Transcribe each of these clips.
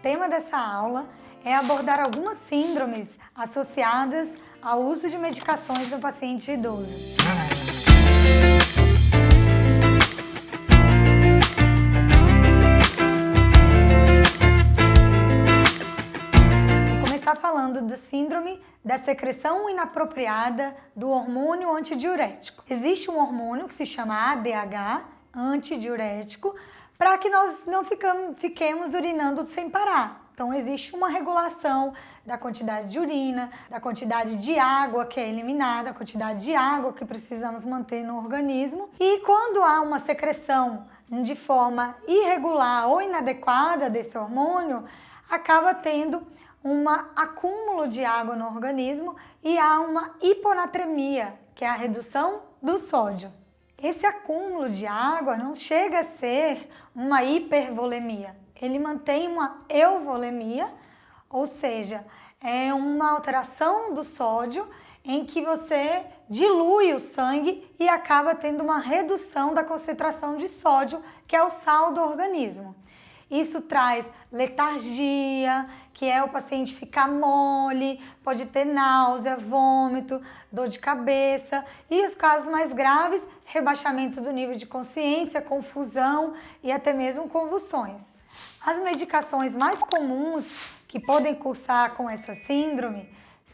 tema dessa aula é abordar algumas síndromes associadas ao uso de medicações no paciente idoso. Vou começar falando da síndrome da secreção inapropriada do hormônio antidiurético. Existe um hormônio que se chama ADH, antidiurético, para que nós não fiquemos urinando sem parar. Então existe uma regulação da quantidade de urina, da quantidade de água que é eliminada, a quantidade de água que precisamos manter no organismo. E quando há uma secreção de forma irregular ou inadequada desse hormônio, acaba tendo um acúmulo de água no organismo e há uma hiponatremia, que é a redução do sódio. Esse acúmulo de água não chega a ser uma hipervolemia, ele mantém uma euvolemia, ou seja, é uma alteração do sódio em que você dilui o sangue e acaba tendo uma redução da concentração de sódio, que é o sal do organismo. Isso traz letargia, que é o paciente ficar mole, pode ter náusea, vômito, dor de cabeça e os casos mais graves, rebaixamento do nível de consciência, confusão e até mesmo convulsões. As medicações mais comuns que podem cursar com essa síndrome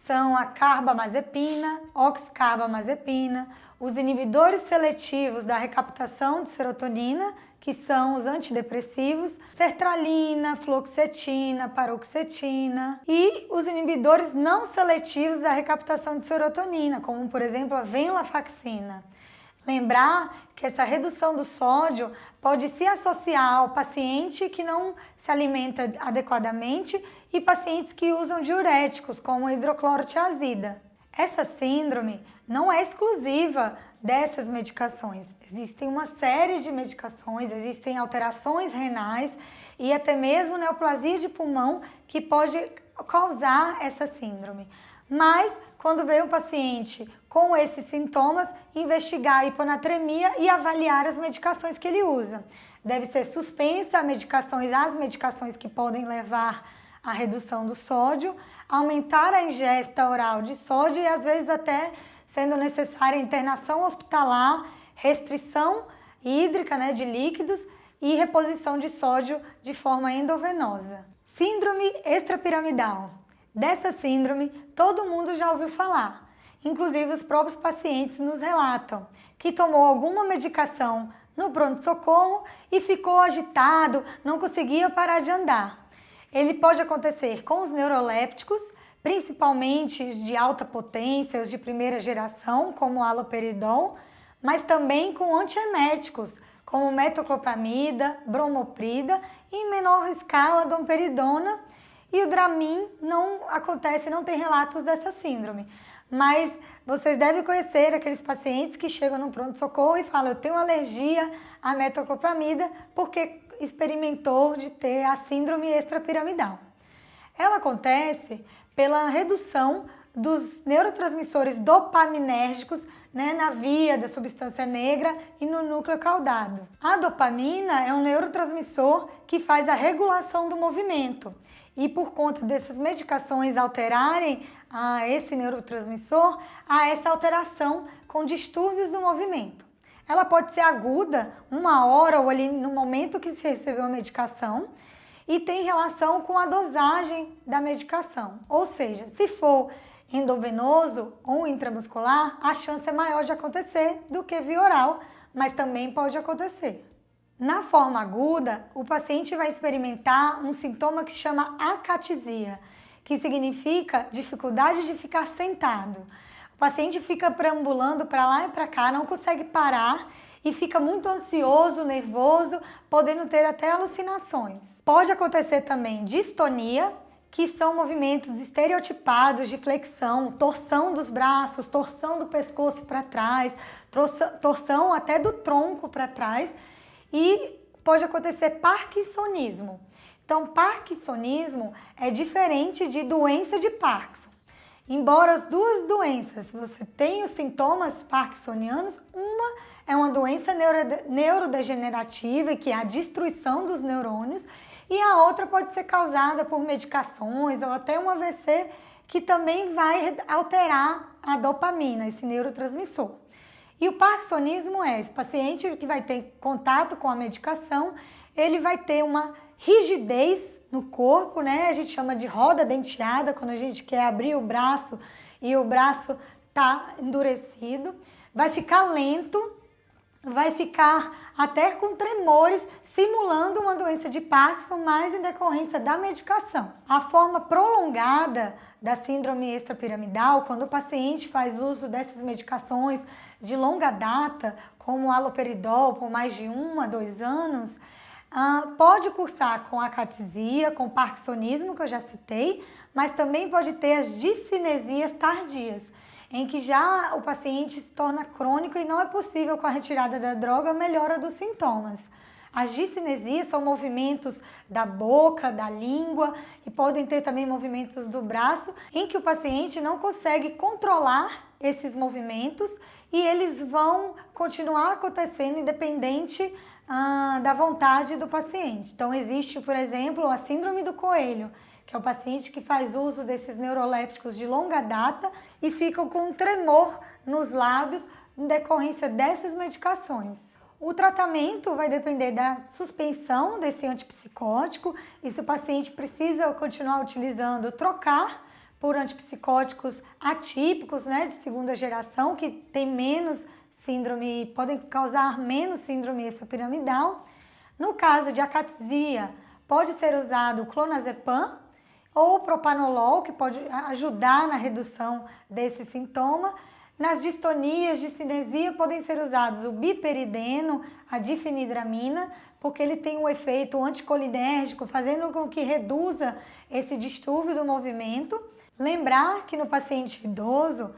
são a carbamazepina, oxcarbamazepina, os inibidores seletivos da recaptação de serotonina, que são os antidepressivos, sertralina, fluoxetina, paroxetina e os inibidores não seletivos da recaptação de serotonina, como por exemplo a venlafaxina. Lembrar que essa redução do sódio pode se associar ao paciente que não se alimenta adequadamente e pacientes que usam diuréticos, como a hidroclorotiazida. Essa síndrome não é exclusiva dessas medicações. Existem uma série de medicações, existem alterações renais e até mesmo neoplasia de pulmão que pode causar essa síndrome. Mas, quando vem um paciente com esses sintomas, investigar a hiponatremia e avaliar as medicações que ele usa. Deve ser suspensa as medicações que podem levar à redução do sódio, aumentar a ingesta oral de sódio e às vezes até sendo necessária internação hospitalar, restrição hídrica, de líquidos e reposição de sódio de forma endovenosa. Síndrome extrapiramidal. Dessa síndrome, todo mundo já ouviu falar. Inclusive, os próprios pacientes nos relatam que tomou alguma medicação no pronto-socorro e ficou agitado, não conseguia parar de andar. Ele pode acontecer com os neurolépticos, principalmente os de alta potência, os de primeira geração, como o haloperidol, mas também com antieméticos, como metoclopramida, bromoprida e em menor escala domperidona, e o Dramin não tem relatos dessa síndrome. Mas vocês devem conhecer aqueles pacientes que chegam no pronto-socorro e falam: eu tenho alergia à metoclopramida porque experimentou de ter a síndrome extrapiramidal. Ela acontece pela redução dos neurotransmissores dopaminérgicos na via da substância negra e no núcleo caudado. A dopamina é um neurotransmissor que faz a regulação do movimento e por conta dessas medicações alterarem esse neurotransmissor, há essa alteração com distúrbios do movimento. Ela pode ser aguda, 1 hora ou ali no momento que se recebeu a medicação, e tem relação com a dosagem da medicação. Ou seja, se for endovenoso ou intramuscular, a chance é maior de acontecer do que via oral, mas também pode acontecer. Na forma aguda, o paciente vai experimentar um sintoma que chama acatesia, que significa dificuldade de ficar sentado. O paciente fica perambulando para lá e para cá, não consegue parar e fica muito ansioso, nervoso, podendo ter até alucinações. Pode acontecer também distonia, que são movimentos estereotipados de flexão, torção dos braços, torção do pescoço para trás, torção até do tronco para trás, e pode acontecer parkinsonismo. Então, parkinsonismo é diferente de doença de Parkinson. Embora as duas doenças você tenha os sintomas parkinsonianos, uma é uma doença neurodegenerativa, que é a destruição dos neurônios, e a outra pode ser causada por medicações ou até um AVC que também vai alterar a dopamina, esse neurotransmissor. E o parkinsonismo é esse paciente que vai ter contato com a medicação, ele vai ter uma rigidez no corpo, né? A gente chama de roda denteada, quando a gente quer abrir o braço e o braço tá endurecido, vai ficar lento, vai ficar até com tremores, simulando uma doença de Parkinson, mas em decorrência da medicação. A forma prolongada da síndrome extrapiramidal, quando o paciente faz uso dessas medicações de longa data, como o haloperidol, por mais de 1 a 2 anos, pode cursar com acatesia, com parkinsonismo, que eu já citei, mas também pode ter as discinesias tardias, em que já o paciente se torna crônico e não é possível, com a retirada da droga, a melhora dos sintomas. As discinesias são movimentos da boca, da língua e podem ter também movimentos do braço, em que o paciente não consegue controlar esses movimentos e eles vão continuar acontecendo independente da vontade do paciente. Então existe, por exemplo, a síndrome do coelho, que é o paciente que faz uso desses neurolépticos de longa data e fica com um tremor nos lábios em decorrência dessas medicações. O tratamento vai depender da suspensão desse antipsicótico e se o paciente precisa continuar utilizando, trocar por antipsicóticos atípicos, né, de segunda geração, que tem menos síndrome, podem causar menos síndrome extrapiramidal. No caso de acatesia, pode ser usado o clonazepam ou propanolol, que pode ajudar na redução desse sintoma. Nas distonias de cinesia podem ser usados o biperideno, a difenidramina, porque ele tem um efeito anticolinérgico, fazendo com que reduza esse distúrbio do movimento. Lembrar que no paciente idoso,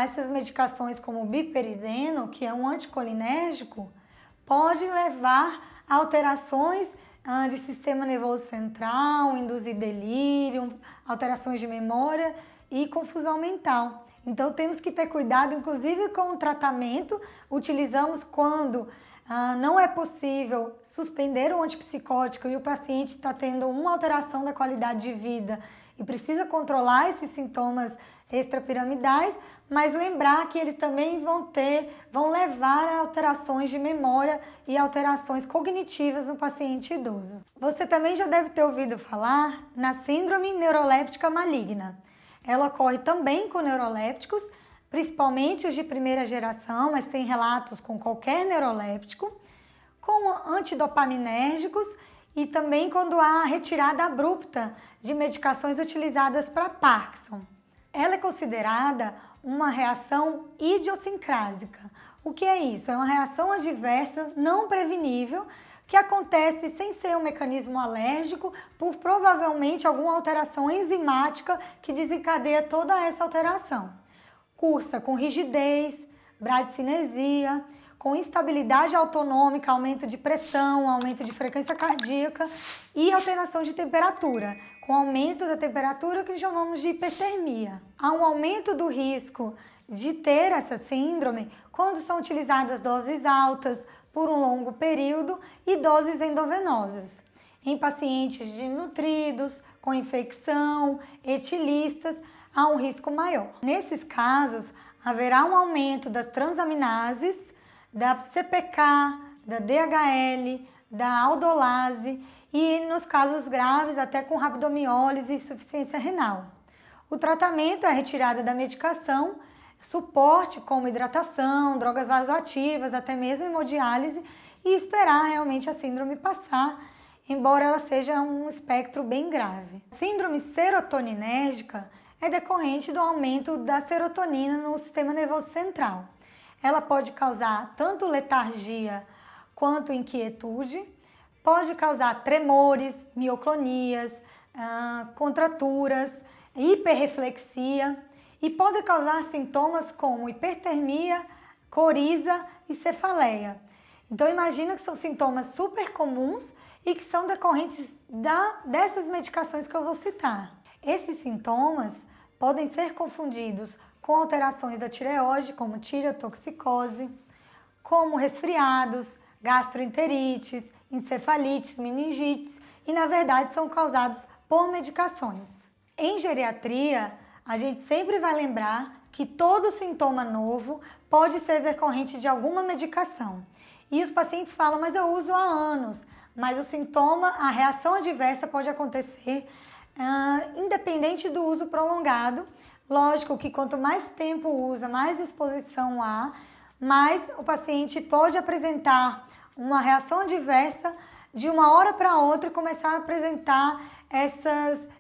essas medicações como o biperideno, que é um anticolinérgico, pode levar a alterações de sistema nervoso central, induzir delírio, alterações de memória e confusão mental. Então temos que ter cuidado, inclusive com o tratamento. Utilizamos quando não é possível suspender o antipsicótico e o paciente está tendo uma alteração da qualidade de vida e precisa controlar esses sintomas extrapiramidais, mas lembrar que eles também vão levar a alterações de memória e alterações cognitivas no paciente idoso. Você também já deve ter ouvido falar na síndrome neuroléptica maligna. Ela ocorre também com neurolépticos, principalmente os de primeira geração, mas tem relatos com qualquer neuroléptico, com antidopaminérgicos e também quando há retirada abrupta de medicações utilizadas para Parkinson. Ela é considerada uma reação idiosincrásica. O que é isso? É uma reação adversa não prevenível que acontece sem ser um mecanismo alérgico por provavelmente alguma alteração enzimática que desencadeia toda essa alteração. Cursa com rigidez, bradicinesia, com instabilidade autonômica, aumento de pressão, aumento de frequência cardíaca e alteração de temperatura, com aumento da temperatura que chamamos de hipertermia. Há um aumento do risco de ter essa síndrome quando são utilizadas doses altas por um longo período e doses endovenosas. Em pacientes desnutridos, com infecção, etilistas, há um risco maior. Nesses casos, haverá um aumento das transaminases, da CPK, da DHL, da aldolase e, nos casos graves, até com rabdomiólise e insuficiência renal. O tratamento é a retirada da medicação, suporte como hidratação, drogas vasoativas, até mesmo hemodiálise e esperar realmente a síndrome passar, embora ela seja um espectro bem grave. A síndrome serotoninérgica é decorrente do aumento da serotonina no sistema nervoso central. Ela pode causar tanto letargia quanto inquietude, pode causar tremores, mioclonias, contraturas, hiperreflexia e pode causar sintomas como hipertermia, coriza e cefaleia. Então imagina que são sintomas super comuns e que são decorrentes dessas medicações que eu vou citar. Esses sintomas podem ser confundidos com alterações da tireoide, como tireotoxicose, como resfriados, gastroenterites, encefalites, meningites e na verdade são causados por medicações. Em geriatria, a gente sempre vai lembrar que todo sintoma novo pode ser decorrente de alguma medicação. E os pacientes falam, mas eu uso há anos, mas o sintoma, a reação adversa pode acontecer independente do uso prolongado. Lógico que quanto mais tempo usa, mais exposição há, mais o paciente pode apresentar uma reação adversa de uma hora para outra e começar a apresentar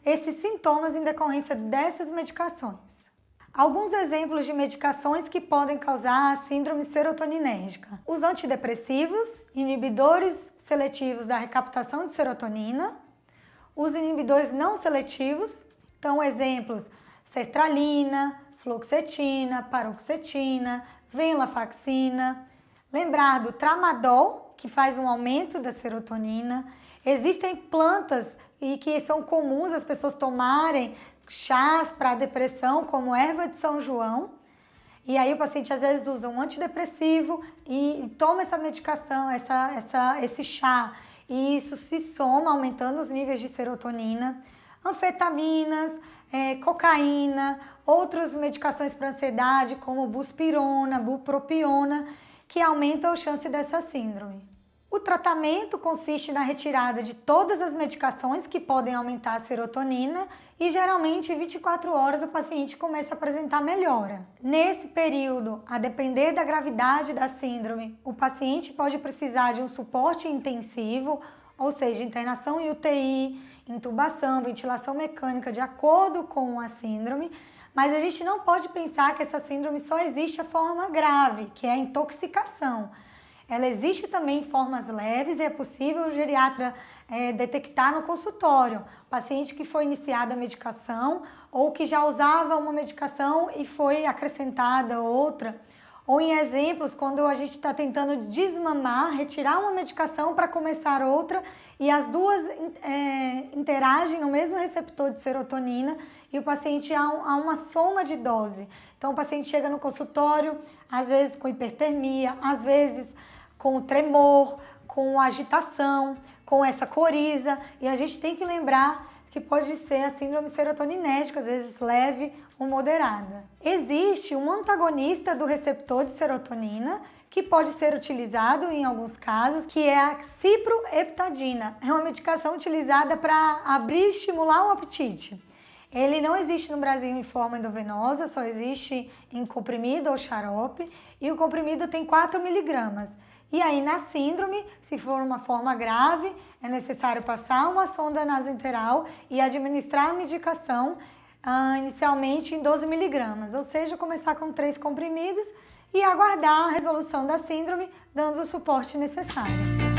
esses sintomas em decorrência dessas medicações. Alguns exemplos de medicações que podem causar a síndrome serotoninérgica. Os antidepressivos, inibidores seletivos da recaptação de serotonina, os inibidores não seletivos, então exemplos, sertralina, fluoxetina, paroxetina, venlafaxina. Lembrar do tramadol, que faz um aumento da serotonina. Existem plantas e que são comuns as pessoas tomarem chás para depressão, como erva de São João. E aí o paciente às vezes usa um antidepressivo e toma essa medicação, esse chá, e isso se soma, aumentando os níveis de serotonina. Anfetaminas, cocaína, outras medicações para ansiedade, como buspirona, bupropiona, que aumentam a chance dessa síndrome. O tratamento consiste na retirada de todas as medicações que podem aumentar a serotonina e geralmente em 24 horas o paciente começa a apresentar melhora. Nesse período, a depender da gravidade da síndrome, o paciente pode precisar de um suporte intensivo, ou seja, internação em UTI, intubação, ventilação mecânica de acordo com a síndrome, mas a gente não pode pensar que essa síndrome só existe a forma grave, que é a intoxicação. Ela existe também em formas leves e é possível o geriatra detectar no consultório. Paciente que foi iniciada a medicação ou que já usava uma medicação e foi acrescentada outra. Ou em exemplos, quando a gente está tentando desmamar, retirar uma medicação para começar outra e as duas interagem no mesmo receptor de serotonina e o paciente há uma soma de dose. Então o paciente chega no consultório, às vezes com hipertermia, às vezes com tremor, com agitação, com essa coriza, e a gente tem que lembrar que pode ser a síndrome serotoninérgica, às vezes leve ou moderada. Existe um antagonista do receptor de serotonina que pode ser utilizado em alguns casos, que é a ciproheptadina. É uma medicação utilizada para abrir e estimular o apetite. Ele não existe no Brasil em forma endovenosa, só existe em comprimido ou xarope, e o comprimido tem 4 miligramas. E aí, na síndrome, se for uma forma grave, é necessário passar uma sonda nasoenteral e administrar a medicação inicialmente em 12 miligramas, ou seja, começar com 3 comprimidos e aguardar a resolução da síndrome, dando o suporte necessário.